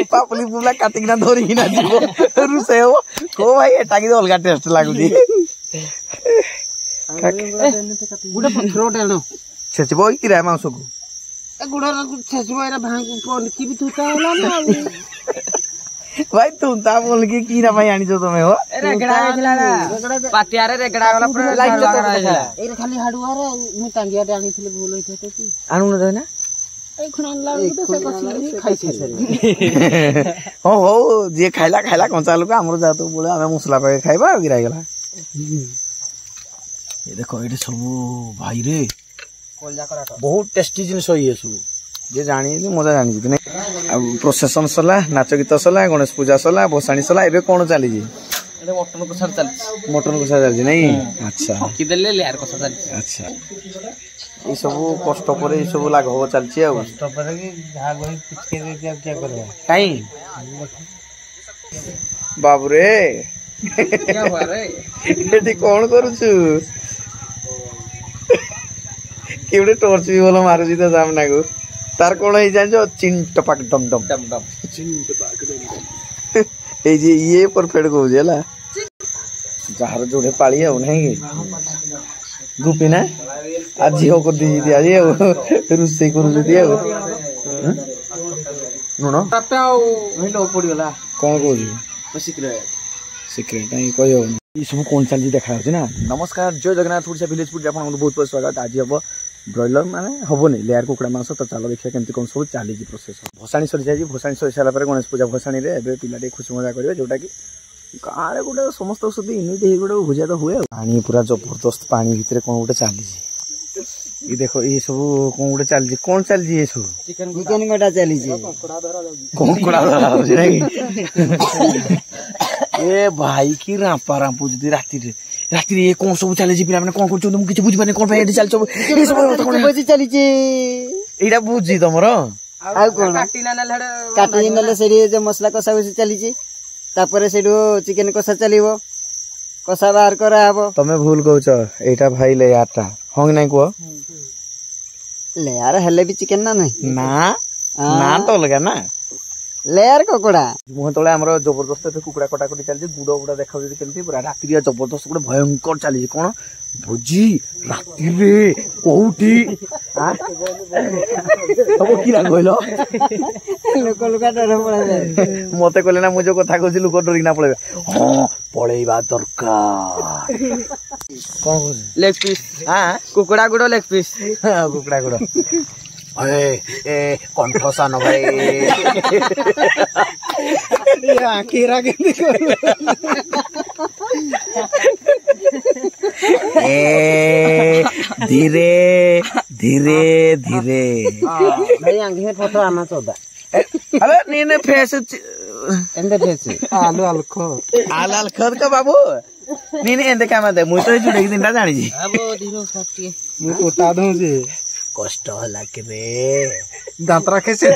पापुली पुला काटिकिना धरिकिना जीव रुसे हो को भाई एटा कि अलगा टेस्ट लागुची गुडा पत्थर डालो छेचबो कि रे मांस को गुडा छेचबो एरा भांग कोन की भी तुता होला ना भाई तुम ता बोल के की ना भाई आनी जो तुम्हें हो रेगड़ा आइला ना पाटियारे रेगड़ा वाला पूरा लाइट लगा आइला एरा खाली हाडुआ रे मु टांगिया डांगी थिले बोल होइते तो की आनु न देना ए खणान लागु तो से कसी खाइ छै हो हो जे खाइला खाइला कंचा लोक हमरो जातो बोले हम मसला पे खाइबा गिराई गेला ये देखो एटे सब भाई रे कोलजा कराटा बहुत टेस्टी जिनिस ये सब जे जानी मजा जानी जी नहीं अब प्रोसेसन सला नाच गीत सला गणेश पूजा सला भसाणी सला एबे कोन चाली जी एटा मटन को सर चल मटन को सर जी नहीं अच्छा की देले लेयर को सर चल अच्छा ये सब कष्ट पर ये सब लाग हो चलची आ कष्ट पर की घा गई पिचके दे के अब क्या करबा काई बाबू रे क्या हुआ रे एटी कोन करू छु केवडे टॉर्च भी बोलो मारू जी तो सामने को तार कोन हे जानो चिन टपक डम डम डम डम चिन टपक डम ए जे ये परफेक्ट को जेला जहार जोड़े पाली हो नहीं गुपी ना आज हो को दी दिया जे रुसे करू दिया नुनो टपाओ हेलो पड़ी गला कोन को जी सीक्रेट सीक्रेट नहीं कोई हो ई सब कोन चल जी देखा होछि ना नमस्कार जय जगन्नाथ फूड से विलेज फूड आपन बहुत बहुत स्वागत आज हम ब्रॉयलर माने हबो नहीं लेयर कुकुड़ा मांस तो चलो देखिए केमती कोन सब चाली जी प्रोसेस भसाणी सरी जाई भसाणी सरी साला पर गणेश पूजा भसाणी रे एबे पिला दे खुशी मजा करबे जोटा की गारे गुडे समस्त सुधी इनिट हे गुडे भुजा तो हुए पानी पूरा जबरदस्त पानी भीतर कोन गुडे चाली जी ई देखो ई सब कोन गुडे चाली जी कोन चाली जी ए सब चिकन गोटा चली जी कोंकड़ा धरा हो नहीं ए भाई की रापा रापू जदी राती रे ये कोन सब चले जी पिला माने कोन करछु तुम किछ बुझि पाने कोन भाई एडी चल सब ए सब कोन बजी चली जी एडा बुझी तमरो आ कोन काटी नले सेडी जे मसला कसा बसी चली जी तापरे सेडो चिकन कसा चलीबो कसा बाहर करा हबो तमे भूल कहउछ एटा भाई ले यारटा हंग नै को ले यार हेले भी चिकन ना नहीं ना ना तो लगा ना लेयर कुकुड़ा मुह तले हमरो जबरदस्त पे कुकुड़ा कटाकटी चली गुडो गुडा देखाउ जे केमती पूरा राती रे जबरदस्त गुडा भयंकर चली कोन भोजी राती रे कोउठी हां सब की रा गइलो लोक लोका डर पड़े मते कहले ना मु जो कथा कहछि लोक डरी ना पळेबे हां पळेबा दरकार कोन लेग पीस हां कुकुड़ा गुडो लेग पीस हां कुकुड़ा गुडो ए कंठसा न भाई आखिरा के धीरे धीरे धीरे भाई आंगे फोटो आना चोदा अबे नीने फेस एंदे फेस आलू आल खद का बाबू नीने एंदे काम दे मु तो जुड़े दिनटा जानि जी अब धीरो सटी मु उठा दऊ जे कष्ट होला के रे दांत रखे से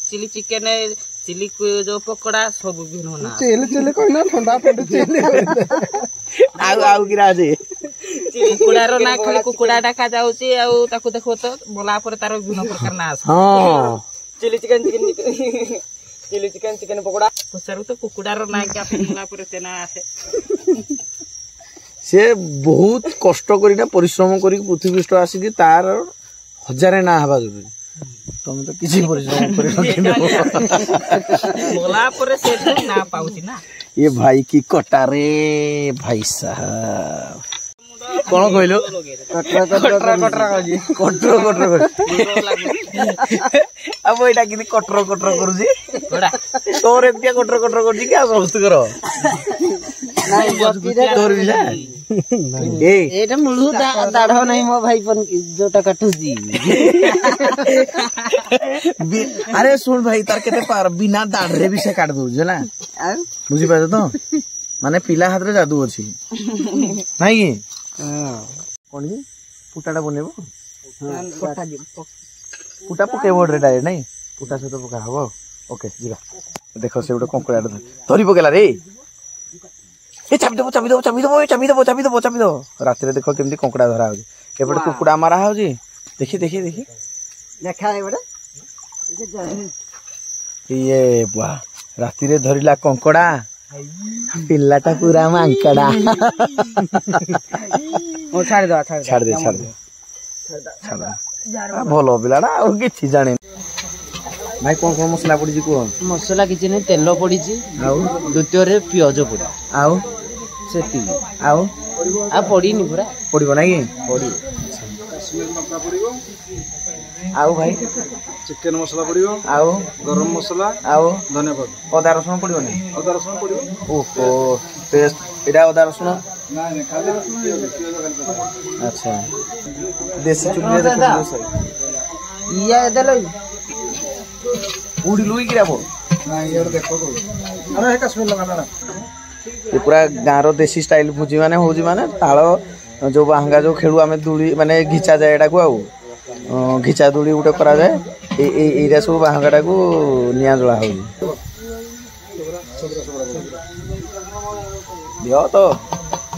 चिली चिकन चिली जो पकोड़ा सब भी होना चिली कहना ठंडा पड़े चिली आउ गिरा जे कुकुड़ा रो ना खाली कुकुड़ा डाका जाउची आ ताकू देखो तो बोला पर तार विभिन्न प्रकार ना आस हां चिली चिकन चिकन पकोड़ा पचारू तो कुकुड़ा रो ना के आपन बोला पर तेना आसे से बहुत कष्ट करिना परिश्रम करी पृथ्वी पृष्ठ आसी कि तार हजारे ना हबा जरूरी तुम तो किसी परिश्रम करे बोला पर से ना पाउची ना ये भाई की कटा रे भाई साहब कोन कहलो कटरा अब एटा कि कटरा करू जी तोर एतिया कटरा कर जी क्या समस्त करो तोर भी ना ए एटा मुलु दाढ़ो नहीं मो भाई पन जोटा कटू जी अरे सुन भाई तार केते पार बिना दाढ़ रे भी से काट दउ जला बुझी पाछ तो माने पिला हाथ रे जादू अछि नाही की कोन जी पुटाटा बनेबो पुटा पके बोर्ड रे डायरेक्ट नहीं पुटा से तो पका हबो ओके जीवा देख से गोटे कंकड़ा धरी पकेला रे ए चाबी दबो चाबी दबो चाबी दबो चाबी दबो चाबी दबो चाबी दबो रात देख केमती कंकड़ा धरा हो एपटे कुकुड़ा मारा हो देखी देखी देखी देखा ये बुआ राति रे धरिला कंकड़ा पिल्लाटा पूरा मांकड़ा छाड़ दो छाड़ दे भल पिलाटा आ कि जाने भाई कौन कौन मसला पड़ी कह मसला किसी नहीं तेल पड़ी द्वितीय पिज पड़ा आउ से आउ पड़ी पूरा पड़ो ना कि पड़ी आउ भाई चिकेन मसला पड़ो आउ गरम मसला आउ धनिया पत्र अदा रसुण पड़ो ना अदा रसुण पड़ो ओहो पेस्ट एटा अदा रसुण अच्छा देसी चुल्ली देखो सही ये देलो उड़ी लुई गिरा बो ना ये देखो तो अरे हे कश्मीर लगा ना ये पूरा गाँव देसी स्टाइल भोजी माने होजी माने ताल जो बाहंगा जो खेलु आमे दूली माने घिचा जाए एटा को आउ घिचा दूली गोटे करा जाए एटा सब बाहंगाटा को निया जला हो दियो तो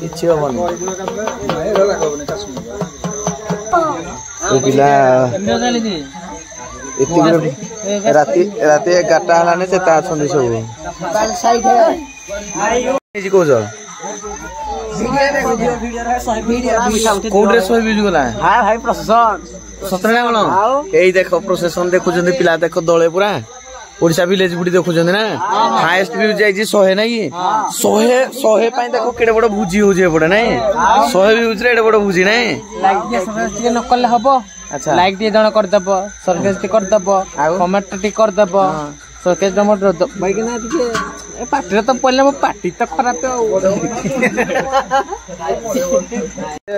किछि होबनी पिला राति राति 11टा हलाने से ता छंदी सब काल साइड है जी कोज को ड्रेस होई बिजु गला हां भाई प्रशासन सतरा बण एई देखो प्रोसेशन देखुछन पिला देखो दळे पूरा ओडिसा विलेज बुडी देखुछन ना हाईएस्ट व्यू जाई जी 100 नै कि 100 पई देखो केडे बड भुजी हो जे पड़े नै 100 व्यूज रे एडे बड भुजी नै लाइक दिया सबसे के नकल हबो अच्छा लाइक दिए जण कर दबो सर्विस टी कर दबो कमेंट टी कर दबो सर्विस दम भाई के ना ए पार्टी तो पहले मो पार्टी तो खराब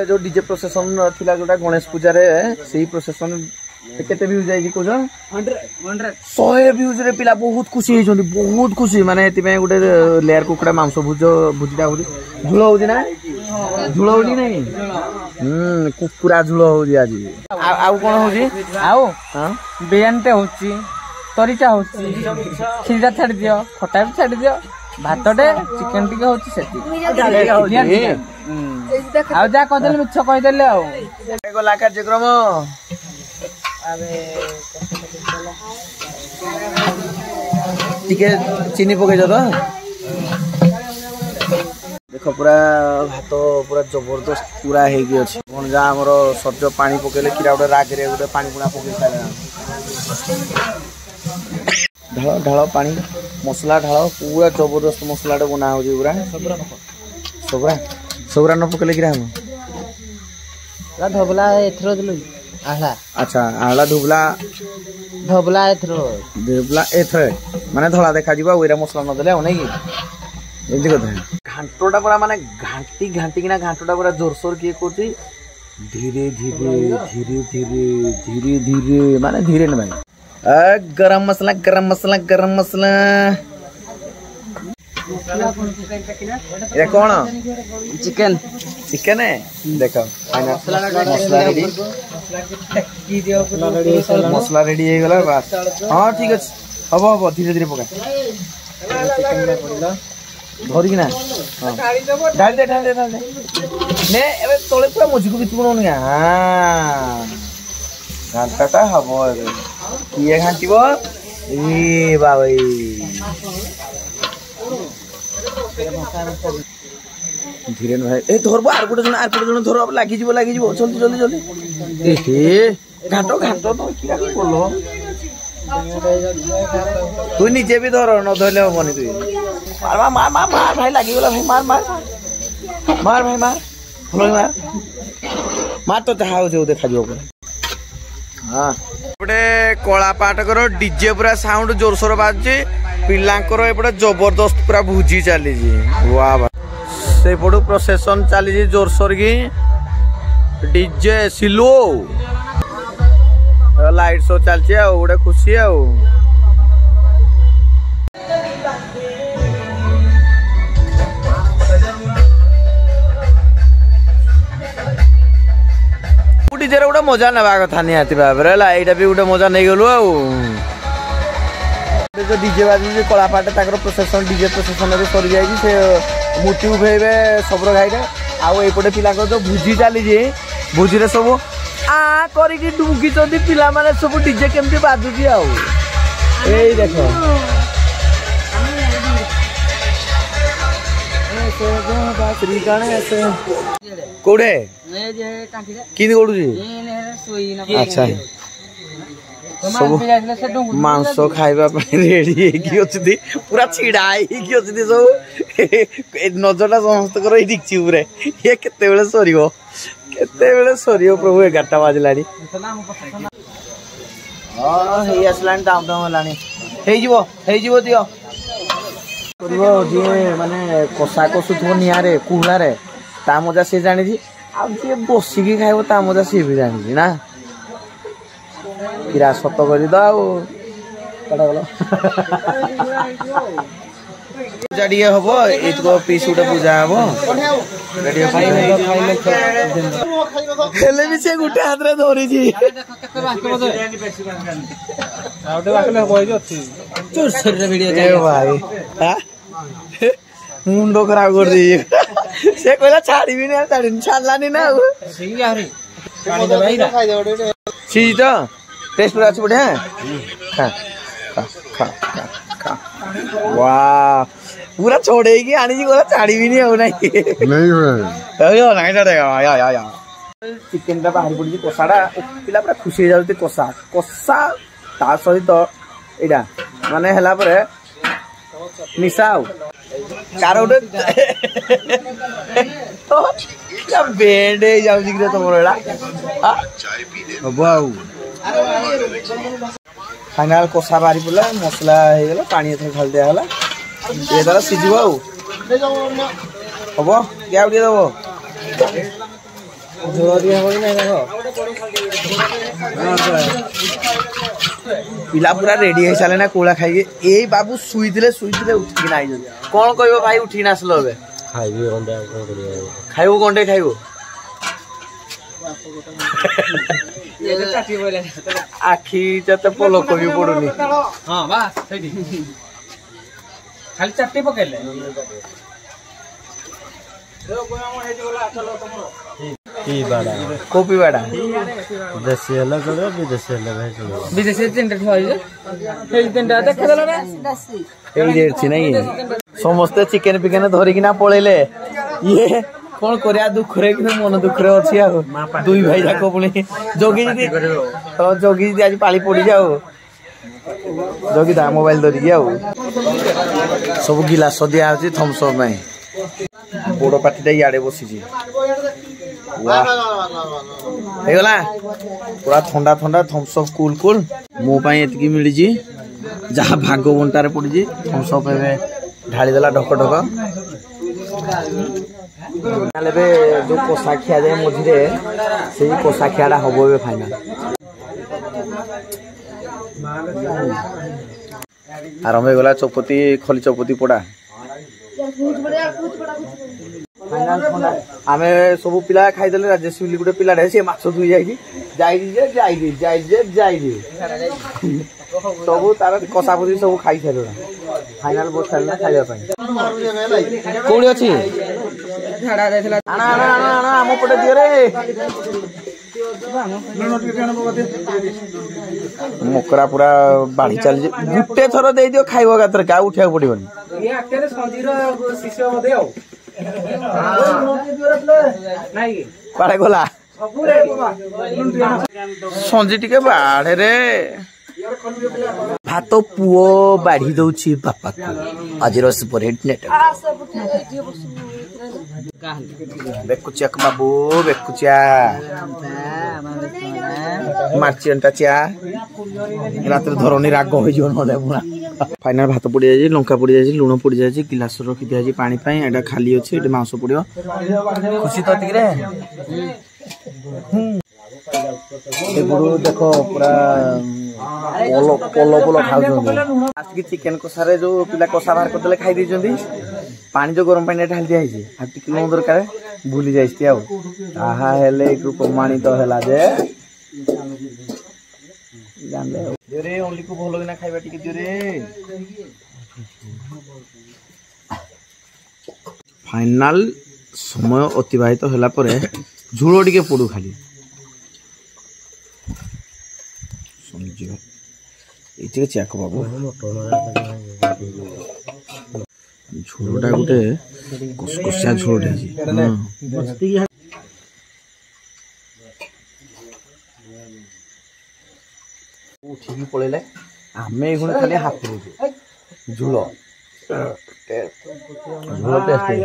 जो डीजे प्रोसेशन थिला जोटा गणेश पूजा रे सेही प्रोसेशन केते व्यूज जाई जी कोज 100 व्यूज रे पिला बहुत खुशी हे जोंदी बहुत खुशी माने एति पे गुटे लेयर कुकुड़ा मांस भुजिटा होदी झुळ होदी ना झुळ होदी नाही कुकुड़ा झुळ होदी आज आउ कोन होदी आउ हां बिरयानी होची तरीटा होची खीरा छाड़ दियो खटा भी छाड़ दियो भातटे चिकन टिके होची सेती आउ जा कहदेले मिछ कहदेले आउ गला कार्यक्रम टिके चीनी पके तो देखो पूरा भात पूरा जबरदस्त पूरा हेगी अछि कोन जा हमरो सर्ज पानी पकेले किरा गोटे राग रे गोटे पानी पुना पके खाले ढाଳ ढाଳ पानी मसला ढाଳ पूरा जबरदस्त मसलाटे बना हो पूरा सबरा सबरा न पकेले किरा हम धबला एथरो दिलो आला अच्छा आला धुबला धबला एथरो धुबला एथरे माने धला देखा जीवा ओइरा मसला न देले नै कि एंती कथा घांटोटा पूरा माने घांटी घांटी किना घांटोटा पूरा जोरसोर किए कोती धीरे धीरे धीरे धीरे धीरे धीरे माने धीरे न भाई गरम मसला गरम मसला गरम मसला ये कौन चिकन चिकन है देखो मसला रेडी मसला रेडी हो गला बस हां ठीक अछि हबो हबो धीरे धीरे पका धरि ना डाल दे ने एबे तळे पूरा मझी को बिच बनोनी हां घांटाटा हबो किए घांटिबो ए बाबई धीरे भाई ए धरबो आर गोटे जण धर अब लागि जिवो जल्दी जल्दी जल्दी ए घांटो घांटो तो किया बोलो तू नीचे भी धर न धरले होबनी तू मार मार मार मार भाई लागि गेला भाई मार मार मार भाई मार भलो मार मार तो चाहा हो जो देखा जो हाँ एपटे कला पाटकर डीजे पूरा साउंड जोरसोर बाजुची पिलांकर एपटे जबरदस्त पूरा भुजी चली वाह से पटू प्रोसेसन चली जोरसोर की डीजे सिलो लाइट शो चलती गोटे खुशी डीजे गोटे मजा नेबा कथा निहाती भाव यहाँ भी गोटे मजा नहीं गलु जो डीजे बाजू कलापाट प्रोसेसन डीजे प्रोसेसन सरी जाए से मूर्ति उभेबे सबर घाई आउपटे पिला जो भोजी चली भोजी सब आ करी डुंगी पिला माने सब डीजे केमती बाजुची आई देख श्री गणेश कोड़े कि अच्छा सब मांस खाइबा रेडी अच्छी पूरा छिड़ा सब नजरटा समस्त डिक्ची पूरे ये केते सर प्रभु 11टा बाजला आसला दाम दाम है दियो जी माने कषा कषुव निआरे कुहलारे ता मजा सी जानी आगे बसिकी खाइब ता मजा सी भी जानी ना किरा सत कर पूजा टे हम ये पीस गोटे पूजा हम से गोटे हाथ में धरी मुंड खराब कर दी से कहला छाड़ी ना छाड़लानी ना सीजी तो टेस्ट पूरा अच्छी बढ़िया खा खा खा खा खा वाह पूरा छोड़ेगी आनी जी को छाड़ी भी नहीं हो नहीं चिकेन टा बाहर पड़ी कषाटा पिला पूरा खुशी हो जाती कषा कषा ता सहित एटा माने हला परे निशा कार बेड तुम फाइनाल कषा बाहरी पड़ा मसला हो पानी ढाल दिगला ये द्वारा सीझ हम क्या दब झोल दिया हम पिला पूरा रेडी हो सारे ना कोला खाई यही बाबू शुईले उठिक ना कौन कह भाई उठिक आसल ए खाइबू गंडे खाइबू आखि तो पलक भी पड़ुनी खाली चाटी पकेले कोपी बाड़ा देसी हल्ला चलो विदेशी हल्ला भाई चलो विदेशी तीन नहीं समस्ते चिकेन पिकेन धरिकिना पलैले ये कौन कर दुख मन दुख अच्छी दुई भाई जाक पुणी जगी जगी आज पाली पड़ी जाओ जगी था मोबाइल धरिकी सब गिलास दिया थम्सअप में बड़ पार्टी इे बसी गला पूरा ठंडा ठंडा थम्सअप कूल कूल मोपाई एतिकी मिली जहाँ भाग बंटार पड़ी थम्सअप ढालीदेला ढक ढक जो कषा खिया जाए मझे से कषा खियाटा हम ए फाइनाल आरंभ हो गला चौपती खली चौपती पड़ा आम सब पिला खाईदे राजेश बोली गोटे पिला सी माछ धुई सब तार कषापति सब खाई सारा फाइनाल बस सारा खाइबा कौन अच्छी आम पटे दियो रे मकरा पूरा बाढ़ी चली गोटे थर दे दियो खाइब गातर क्या उठा पड़ोनी पाड़े गला संजी टिके बाढ़े रे भात पुओ बाढ़ी दौची बापा को आज सुपरहिट नेटवर्क बेकुचिया बाबू बेकुचिया मार्चियंटा चा रात धरनी राग हो फाइनाल भात पड़ जाए लंका पड़ जाए लुण पड़ जाए गिलास रखी दिया पानी एटा खाली अच्छे मांस पड़ो खुशी तो देख पूरा पल पल खाऊ चिकेन कषारे जो पिला कषा बाहर करदे खाई दे पानी जो गरम पानी ढाल दिखाई टिके लुण दरकार भूली जाए प्रमाणित है जे जानले दियोरे ओनली को भलो ना खाइबा टिके दियोरे फाइनल समय अतिबाहित होला परे झुलो टिके पडू खाली समझियो एतिके चाको बाबू झोलटा गुटे कसकसिया झोलटा जी उठिकी पळेले आमे गुण खाली हात पुरु झोलो झोलो टेस्ट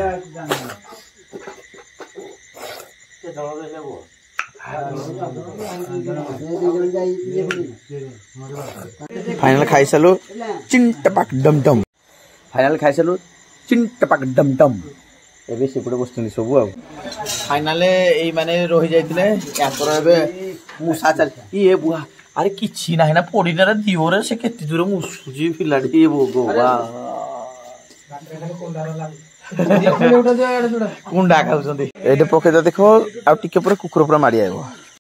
फाइनल खाई सालु चिंटपाक डमडम फाइनल खाई सालु चिंटपाक डमडम एबे सेपटे बस्तनी सब आ फाइनल एई माने रहि जाइतिले याकर एबे मुसा चल ए बुआ अरे किछि नाही ना पडिना रे दियोरे से केति दूर मुसुजी फिलाडी ए भगवा कुंडा खाउछंदी एटे पके देखो आ टिके पर कुकुर पर मारी आइबो